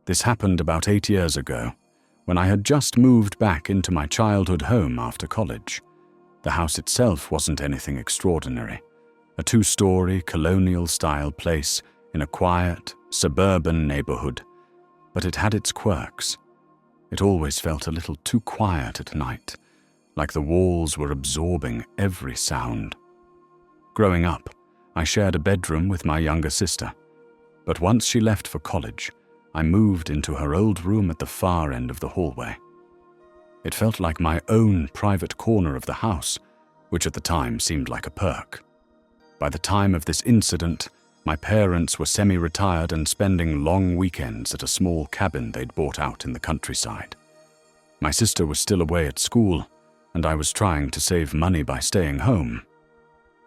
This happened about 8 years ago, when I had just moved back into my childhood home after college. The house itself wasn't anything extraordinary. A 2-story, colonial-style place in a quiet, suburban neighborhood. But it had its quirks. It always felt a little too quiet at night, like the walls were absorbing every sound. Growing up, I shared a bedroom with my younger sister, but once she left for college, I moved into her old room at the far end of the hallway. It felt like my own private corner of the house, which at the time seemed like a perk. By the time of this incident, my parents were semi-retired and spending long weekends at a small cabin they'd bought out in the countryside. My sister was still away at school, and I was trying to save money by staying home.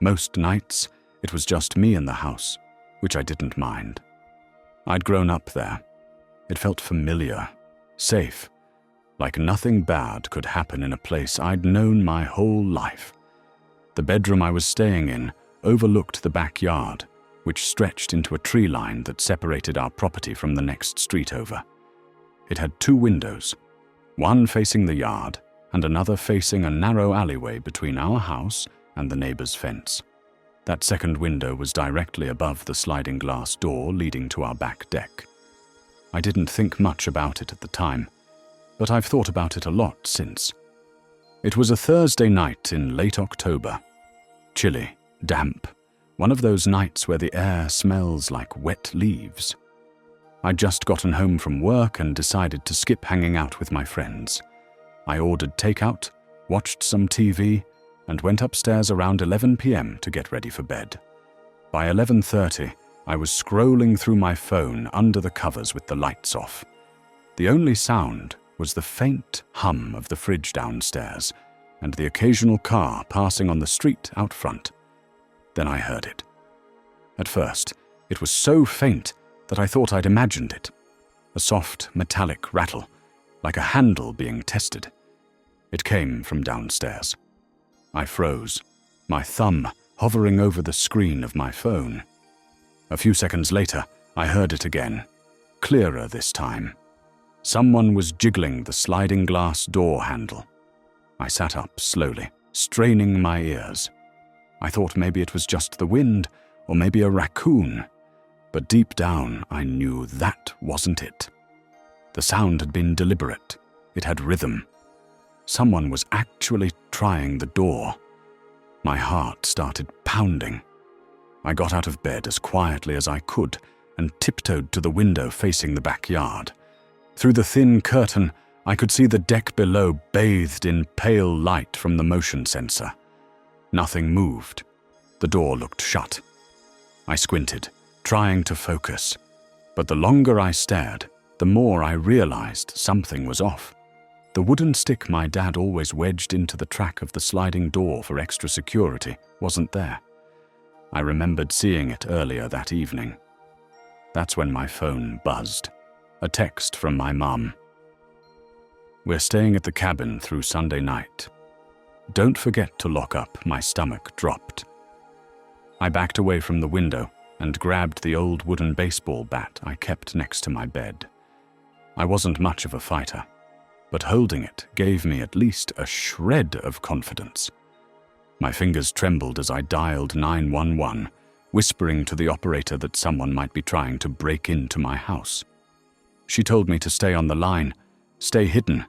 Most nights, it was just me in the house, which I didn't mind. I'd grown up there. It felt familiar, safe, like nothing bad could happen in a place I'd known my whole life. The bedroom I was staying in overlooked the backyard, which stretched into a tree line that separated our property from the next street over. It had 2 windows, one facing the yard and another facing a narrow alleyway between our house and the neighbor's fence. That second window was directly above the sliding glass door leading to our back deck. I didn't think much about it at the time, but I've thought about it a lot since. It was a Thursday night in late October. Chilly, damp, one of those nights where the air smells like wet leaves. I'd just gotten home from work and decided to skip hanging out with my friends. I ordered takeout, watched some TV, and went upstairs around 11 p.m. to get ready for bed. By 11:30, I was scrolling through my phone under the covers with the lights off. The only sound was the faint hum of the fridge downstairs and the occasional car passing on the street out front. Then I heard it. At first, it was so faint that I thought I'd imagined it. A soft, metallic rattle, like a handle being tested. It came from downstairs. I froze, my thumb hovering over the screen of my phone. A few seconds later, I heard it again, clearer this time. Someone was jiggling the sliding glass door handle. I sat up slowly, straining my ears. I thought maybe it was just the wind, or maybe a raccoon, but deep down I knew that wasn't it. The sound had been deliberate. It had rhythm. Someone was actually trying the door. My heart started pounding. I got out of bed as quietly as I could and tiptoed to the window facing the backyard. Through the thin curtain, I could see the deck below bathed in pale light from the motion sensor. Nothing moved. The door looked shut. I squinted, trying to focus, but the longer I stared, the more I realized something was off. The wooden stick my dad always wedged into the track of the sliding door for extra security wasn't there. I remembered seeing it earlier that evening. That's when my phone buzzed. A text from my mum. "We're staying at the cabin through Sunday night. Don't forget to lock up." My stomach dropped. I backed away from the window and grabbed the old wooden baseball bat I kept next to my bed. I wasn't much of a fighter, but holding it gave me at least a shred of confidence. My fingers trembled as I dialed 911, whispering to the operator that someone might be trying to break into my house. She told me to stay on the line, stay hidden,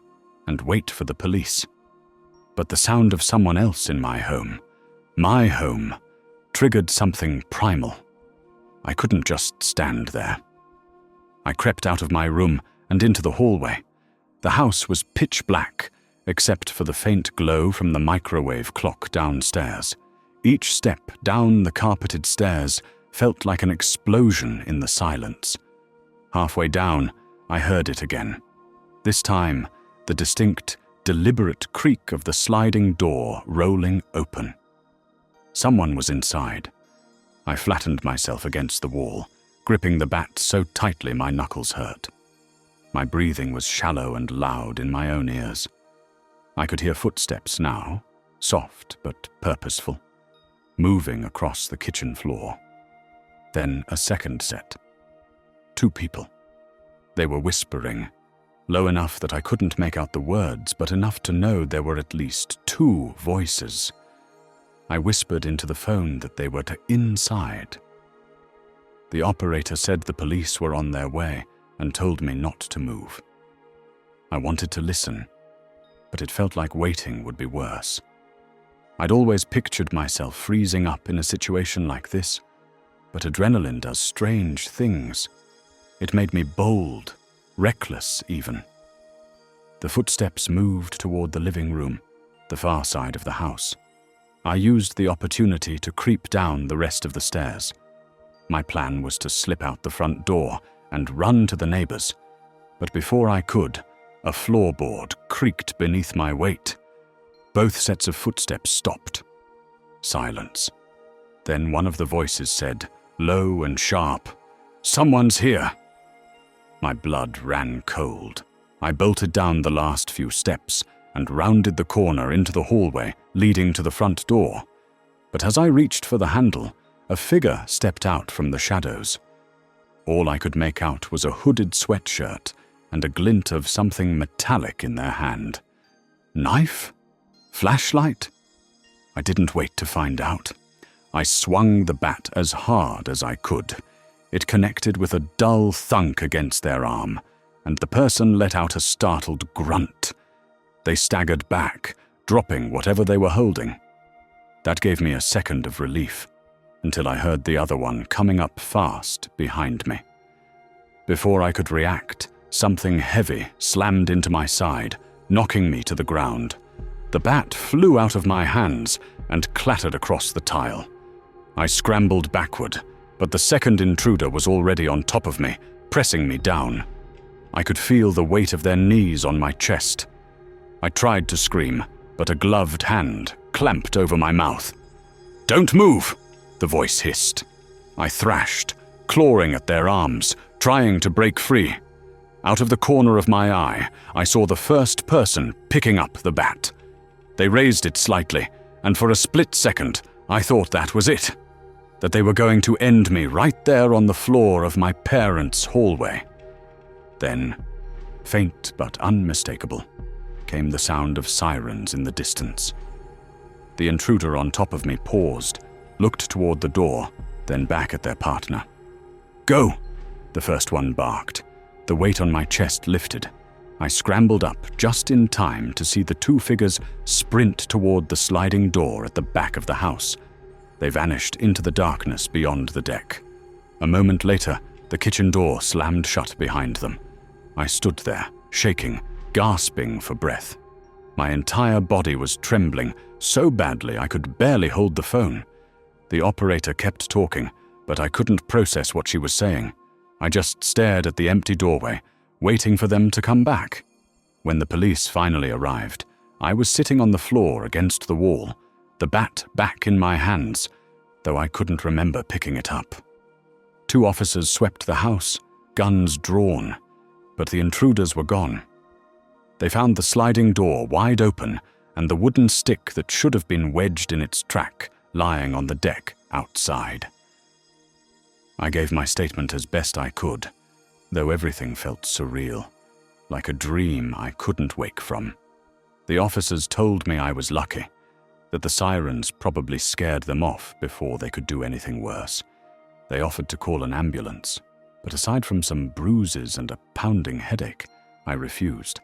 and wait for the police. But the sound of someone else in my home, triggered something primal. I couldn't just stand there. I crept out of my room and into the hallway. The house was pitch black, except for the faint glow from the microwave clock downstairs. Each step down the carpeted stairs felt like an explosion in the silence. Halfway down, I heard it again. This time, the distinct, deliberate creak of the sliding door rolling open. Someone was inside. I flattened myself against the wall, gripping the bat so tightly my knuckles hurt. My breathing was shallow and loud in my own ears. I could hear footsteps now, soft but purposeful, moving across the kitchen floor. Then a second set. 2 people. They were whispering, low enough that I couldn't make out the words, but enough to know there were at least 2 voices. I whispered into the phone that they were to inside. The operator said the police were on their way and told me not to move. I wanted to listen, but it felt like waiting would be worse. I'd always pictured myself freezing up in a situation like this, but adrenaline does strange things. It made me bold, reckless even. The footsteps moved toward the living room, the far side of the house. I used the opportunity to creep down the rest of the stairs. My plan was to slip out the front door and run to the neighbors, but before I could, a floorboard creaked beneath my weight. Both sets of footsteps stopped. Silence. Then one of the voices said, low and sharp, "Someone's here." My blood ran cold. I bolted down the last few steps and rounded the corner into the hallway leading to the front door. But as I reached for the handle, a figure stepped out from the shadows. All I could make out was a hooded sweatshirt and a glint of something metallic in their hand. Knife? Flashlight? I didn't wait to find out. I swung the bat as hard as I could. It connected with a dull thunk against their arm, and the person let out a startled grunt. They staggered back, dropping whatever they were holding. That gave me a second of relief, until I heard the other one coming up fast behind me. Before I could react, something heavy slammed into my side, knocking me to the ground. The bat flew out of my hands and clattered across the tile. I scrambled backward, but the second intruder was already on top of me, pressing me down. I could feel the weight of their knees on my chest. I tried to scream, but a gloved hand clamped over my mouth. "Don't move!" the voice hissed. I thrashed, clawing at their arms, trying to break free. Out of the corner of my eye, I saw the first person picking up the bat. They raised it slightly, and for a split second, I thought that was it, that they were going to end me right there on the floor of my parents' hallway. Then, faint but unmistakable, came the sound of sirens in the distance. The intruder on top of me paused, looked toward the door, then back at their partner. "Go!" the first one barked. The weight on my chest lifted. I scrambled up just in time to see the 2 figures sprint toward the sliding door at the back of the house. They vanished into the darkness beyond the deck. A moment later, the kitchen door slammed shut behind them. I stood there, shaking, gasping for breath. My entire body was trembling so badly I could barely hold the phone. The operator kept talking, but I couldn't process what she was saying. I just stared at the empty doorway, waiting for them to come back. When the police finally arrived, I was sitting on the floor against the wall, the bat back in my hands, though I couldn't remember picking it up. 2 officers swept the house, guns drawn, but the intruders were gone. They found the sliding door wide open and the wooden stick that should have been wedged in its track lying on the deck outside. I gave my statement as best I could, though everything felt surreal, like a dream I couldn't wake from. The officers told me I was lucky, that the sirens probably scared them off before they could do anything worse. They offered to call an ambulance, but aside from some bruises and a pounding headache, I refused.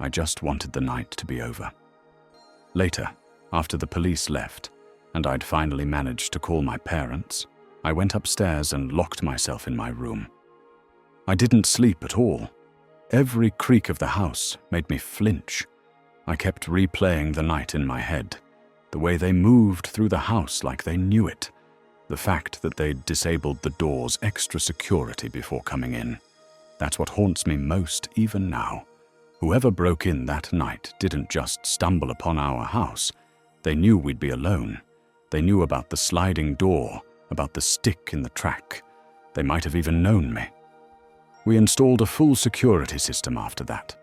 I just wanted the night to be over. Later, after the police left, and I'd finally managed to call my parents, I went upstairs and locked myself in my room. I didn't sleep at all. Every creak of the house made me flinch. I kept replaying the night in my head, the way they moved through the house like they knew it, the fact that they'd disabled the door's extra security before coming in. That's what haunts me most even now. Whoever broke in that night didn't just stumble upon our house. They knew we'd be alone. They knew about the sliding door, about the stick in the track. They might have even known me. We installed a full security system after that.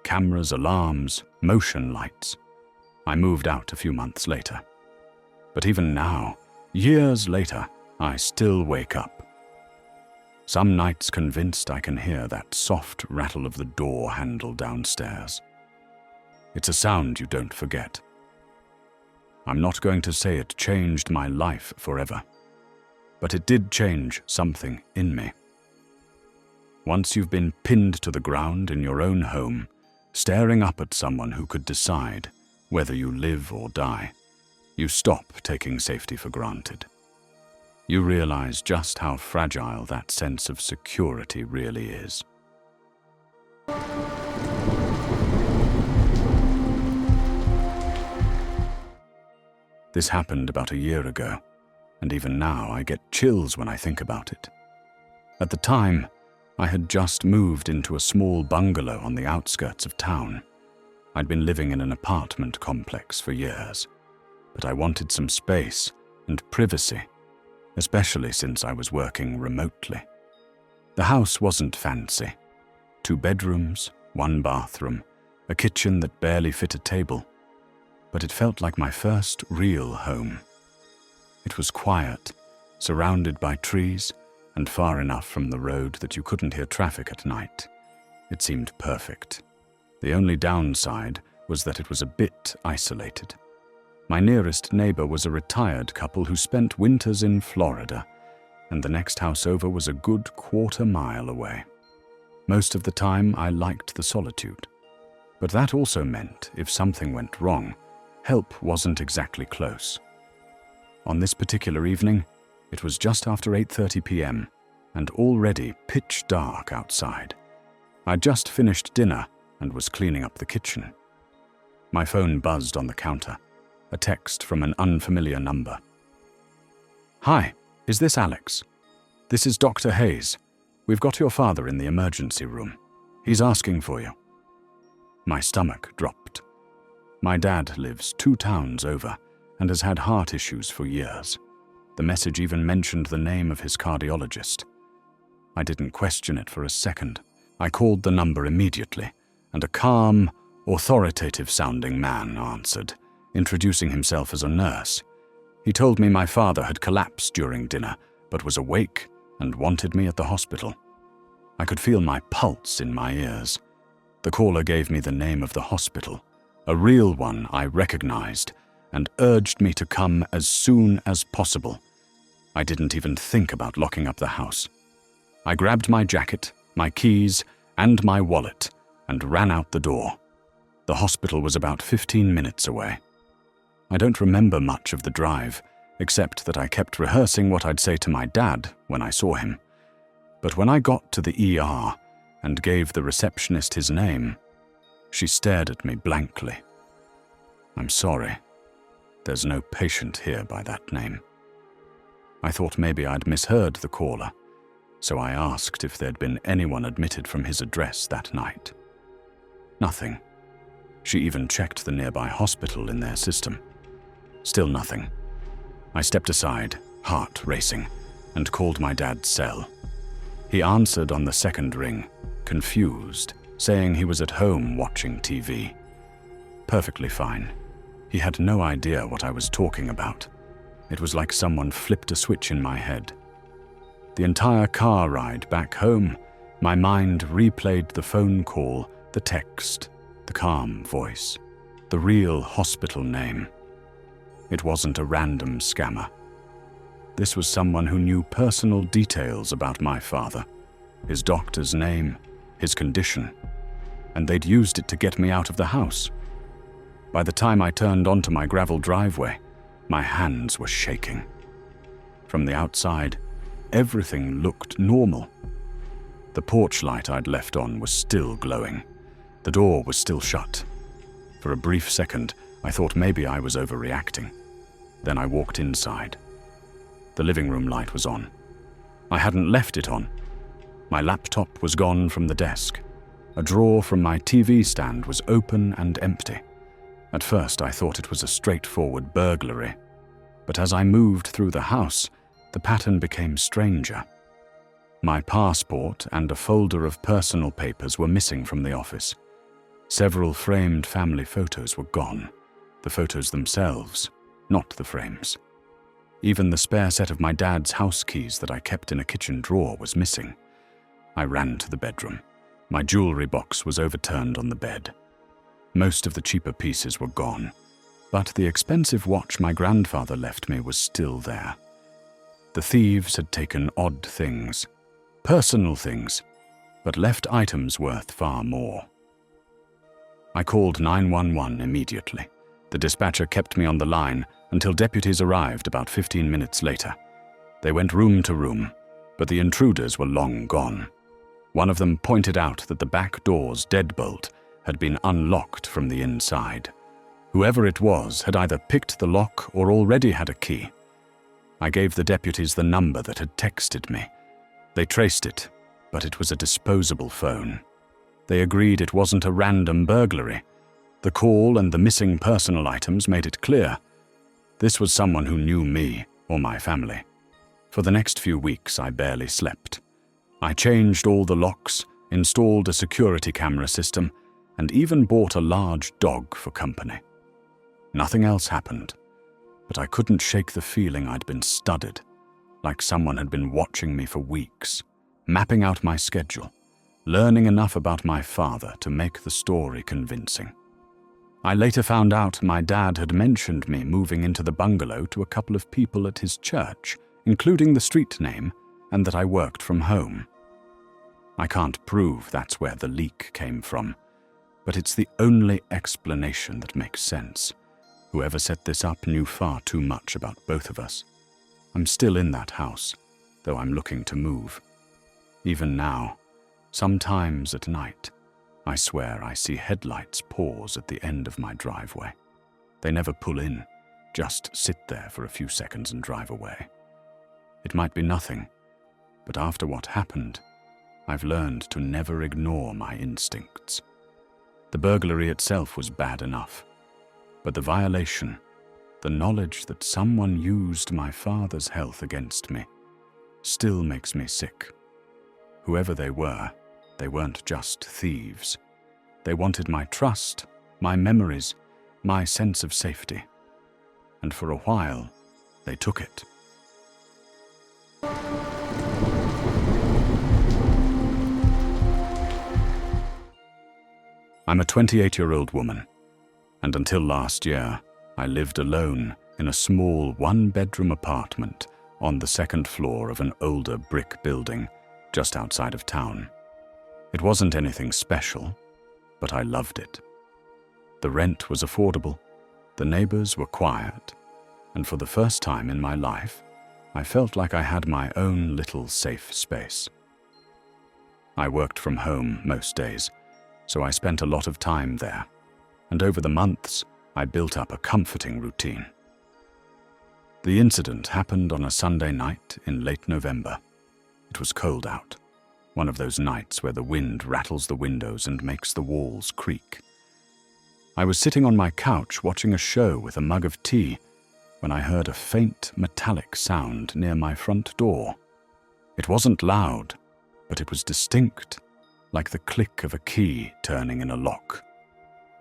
Cameras, alarms, motion lights. I moved out a few months later. But even now, years later, I still wake up. Some nights convinced I can hear that soft rattle of the door handle downstairs. It's a sound you don't forget. I'm not going to say it changed my life forever, but it did change something in me. Once you've been pinned to the ground in your own home, staring up at someone who could decide whether you live or die, you stop taking safety for granted. You realize just how fragile that sense of security really is. This happened about a year ago, and even now I get chills when I think about it. At the time, I had just moved into a small bungalow on the outskirts of town. I'd been living in an apartment complex for years, but I wanted some space and privacy, especially since I was working remotely. The house wasn't fancy. 2 bedrooms, 1 bathroom, a kitchen that barely fit a table, but it felt like my first real home. It was quiet, surrounded by trees, and far enough from the road that you couldn't hear traffic at night. It seemed perfect. The only downside was that it was a bit isolated. My nearest neighbor was a retired couple who spent winters in Florida, and the next house over was a good 1/4 mile away. Most of the time, I liked the solitude. But that also meant if something went wrong, help wasn't exactly close. On this particular evening, it was just after 8:30 p.m. and already pitch dark outside. I'd just finished dinner and was cleaning up the kitchen. My phone buzzed on the counter, a text from an unfamiliar number. "Hi, is this Alex? This is Dr. Hayes. We've got your father in the emergency room. He's asking for you." My stomach dropped. My dad lives 2 towns over and has had heart issues for years. The message even mentioned the name of his cardiologist. I didn't question it for a second. I called the number immediately, and a calm, authoritative-sounding man answered, introducing himself as a nurse. He told me my father had collapsed during dinner, but was awake and wanted me at the hospital. I could feel my pulse in my ears. The caller gave me the name of the hospital, a real one I recognized, and urged me to come as soon as possible. I didn't even think about locking up the house. I grabbed my jacket, my keys, and my wallet, and ran out the door. The hospital was about 15 minutes away. I don't remember much of the drive, except that I kept rehearsing what I'd say to my dad when I saw him. But when I got to the ER and gave the receptionist his name, she stared at me blankly. "I'm sorry. There's no patient here by that name." I thought maybe I'd misheard the caller, so I asked if there'd been anyone admitted from his address that night. Nothing. She even checked the nearby hospital in their system. Still nothing. I stepped aside, heart racing, and called my dad's cell. He answered on the second ring, confused, saying he was at home watching TV. Perfectly fine. He had no idea what I was talking about. It was like someone flipped a switch in my head. The entire car ride back home, my mind replayed the phone call, the text, the calm voice, the real hospital name. It wasn't a random scammer. This was someone who knew personal details about my father, his doctor's name, his condition, and they'd used it to get me out of the house. By the time I turned onto my gravel driveway, my hands were shaking. From the outside, everything looked normal. The porch light I'd left on was still glowing. The door was still shut. For a brief second, I thought maybe I was overreacting. Then I walked inside. The living room light was on. I hadn't left it on. My laptop was gone from the desk. A drawer from my TV stand was open and empty. At first, I thought it was a straightforward burglary, but as I moved through the house, the pattern became stranger. My passport and a folder of personal papers were missing from the office. Several framed family photos were gone. The photos themselves, not the frames. Even the spare set of my dad's house keys that I kept in a kitchen drawer was missing. I ran to the bedroom. My jewelry box was overturned on the bed. Most of the cheaper pieces were gone, but the expensive watch my grandfather left me was still there. The thieves had taken odd things, personal things, but left items worth far more. I called 911 immediately. The dispatcher kept me on the line until deputies arrived about 15 minutes later. They went room to room, but the intruders were long gone. One of them pointed out that the back door's deadbolt had been unlocked from the inside. Whoever it was had either picked the lock or already had a key. I gave the deputies the number that had texted me. They traced it, but it was a disposable phone. They agreed it wasn't a random burglary. The call and the missing personal items made it clear. This was someone who knew me or my family. For the next few weeks, I barely slept. I changed all the locks, installed a security camera system, and even bought a large dog for company. Nothing else happened, but I couldn't shake the feeling I'd been studied, like someone had been watching me for weeks, mapping out my schedule, learning enough about my father to make the story convincing. I later found out my dad had mentioned me moving into the bungalow to a couple of people at his church, including the street name, and that I worked from home. I can't prove that's where the leak came from, but it's the only explanation that makes sense. Whoever set this up knew far too much about both of us. I'm still in that house, though I'm looking to move. Even now, sometimes at night, I swear I see headlights pause at the end of my driveway. They never pull in, just sit there for a few seconds and drive away. It might be nothing, but after what happened, I've learned to never ignore my instincts. The burglary itself was bad enough, but the violation, the knowledge that someone used my father's health against me, still makes me sick. Whoever they weren't just thieves. They wanted my trust, my memories, my sense of safety. And for a while, they took it. I'm a 28-year-old woman, and until last year, I lived alone in a small one-bedroom apartment on the second floor of an older brick building just outside of town. It wasn't anything special, but I loved it. The rent was affordable, the neighbors were quiet, and for the first time in my life, I felt like I had my own little safe space. I worked from home most days, so I spent a lot of time there, and over the months, I built up a comforting routine. The incident happened on a Sunday night in late November. It was cold out, one of those nights where the wind rattles the windows and makes the walls creak. I was sitting on my couch watching a show with a mug of tea when I heard a faint metallic sound near my front door. It wasn't loud, but it was distinct, like the click of a key turning in a lock.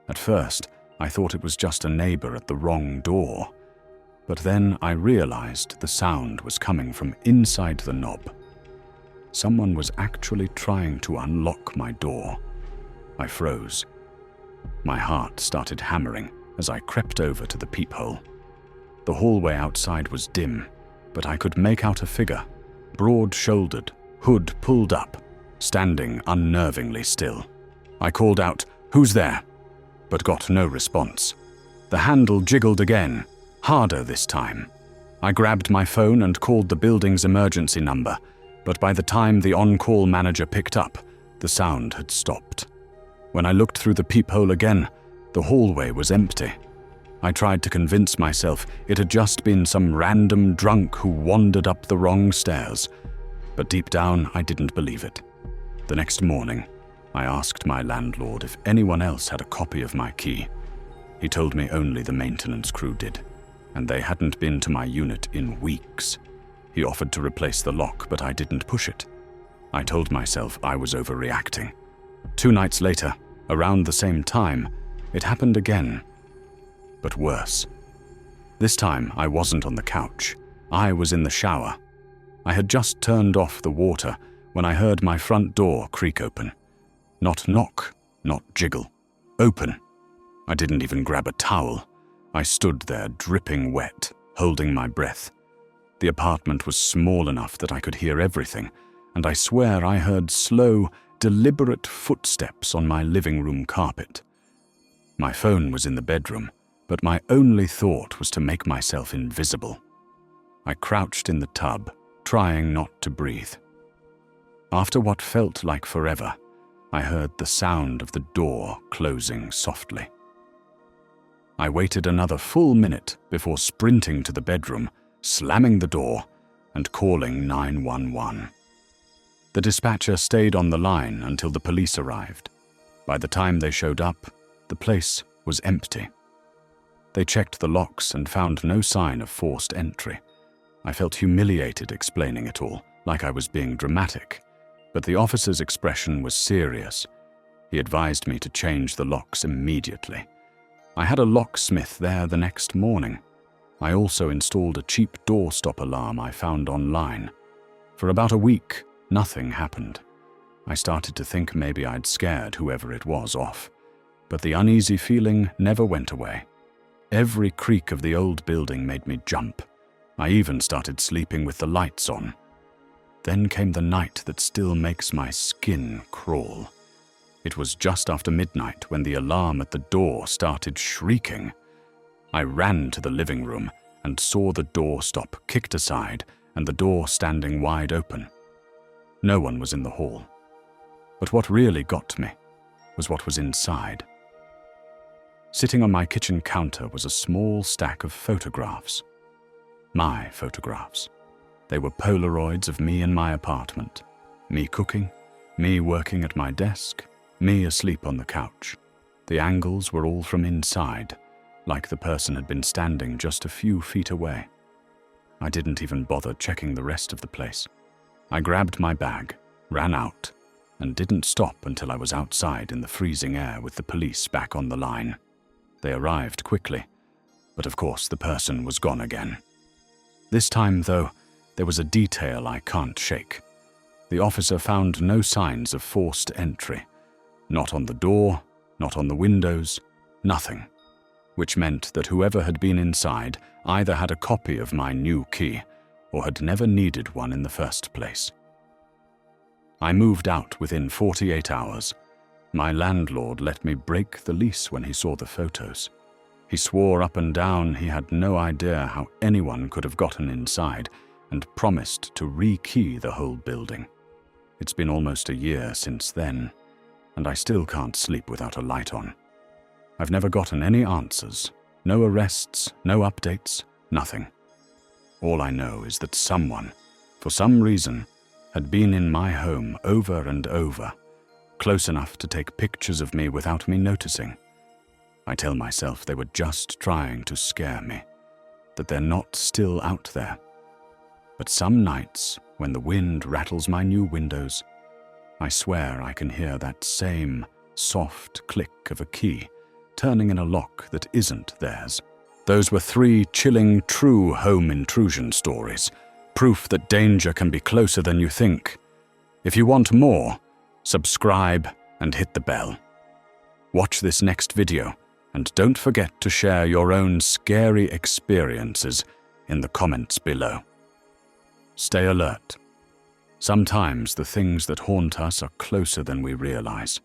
At first, I thought it was just a neighbor at the wrong door, but then I realized the sound was coming from inside the knob. Someone was actually trying to unlock my door. I froze. My heart started hammering as I crept over to the peephole. The hallway outside was dim, but I could make out a figure, broad-shouldered, hood pulled up, standing unnervingly still. I called out, "Who's there?" but got no response. The handle jiggled again, harder this time. I grabbed my phone and called the building's emergency number, but by the time the on-call manager picked up, the sound had stopped. When I looked through the peephole again, the hallway was empty. I tried to convince myself it had just been some random drunk who wandered up the wrong stairs, but deep down I didn't believe it. The next morning, I asked my landlord if anyone else had a copy of my key. He told me only the maintenance crew did, and they hadn't been to my unit in weeks. He offered to replace the lock, but I didn't push it. I told myself I was overreacting. 2 nights later, around the same time, it happened again, but worse. This time, I wasn't on the couch. I was in the shower. I had just turned off the water when I heard my front door creak open. Not knock, not jiggle. Open. I didn't even grab a towel. I stood there dripping wet, holding my breath. The apartment was small enough that I could hear everything, and I swear I heard slow, deliberate footsteps on my living room carpet. My phone was in the bedroom, but my only thought was to make myself invisible. I crouched in the tub, trying not to breathe. After what felt like forever, I heard the sound of the door closing softly. I waited another full minute before sprinting to the bedroom, slamming the door, and calling 911. The dispatcher stayed on the line until the police arrived. By the time they showed up, the place was empty. They checked the locks and found no sign of forced entry. I felt humiliated explaining it all, like I was being dramatic, but the officer's expression was serious. He advised me to change the locks immediately. I had a locksmith there the next morning. I also installed a cheap doorstop alarm I found online. For about a week, nothing happened. I started to think maybe I'd scared whoever it was off, but the uneasy feeling never went away. Every creak of the old building made me jump. I even started sleeping with the lights on. Then came the night that still makes my skin crawl. It was just after midnight when the alarm at the door started shrieking. I ran to the living room and saw the doorstop kicked aside and the door standing wide open. No one was in the hall. But what really got me was what was inside. Sitting on my kitchen counter was a small stack of photographs. My photographs. They were Polaroids of me in my apartment. Me cooking, me working at my desk, me asleep on the couch. The angles were all from inside, like the person had been standing just a few feet away. I didn't even bother checking the rest of the place. I grabbed my bag, ran out, and didn't stop until I was outside in the freezing air with the police back on the line. They arrived quickly, but of course the person was gone again. This time, though, there was a detail I can't shake. The officer found no signs of forced entry. Not on the door, not on the windows, nothing. Which meant that whoever had been inside either had a copy of my new key or had never needed one in the first place. I moved out within 48 hours. My landlord let me break the lease when he saw the photos. He swore up and down he had no idea how anyone could have gotten inside and promised to re-key the whole building. It's been almost a year since then, and I still can't sleep without a light on. I've never gotten any answers, no arrests, no updates, nothing. All I know is that someone, for some reason, had been in my home over and over, close enough to take pictures of me without me noticing. I tell myself they were just trying to scare me, that they're not still out there. But some nights, when the wind rattles my new windows, I swear I can hear that same soft click of a key turning in a lock that isn't theirs. Those were 3 chilling, true home intrusion stories, proof that danger can be closer than you think. If you want more, subscribe and hit the bell. Watch this next video, and don't forget to share your own scary experiences in the comments below. Stay alert. Sometimes the things that haunt us are closer than we realize.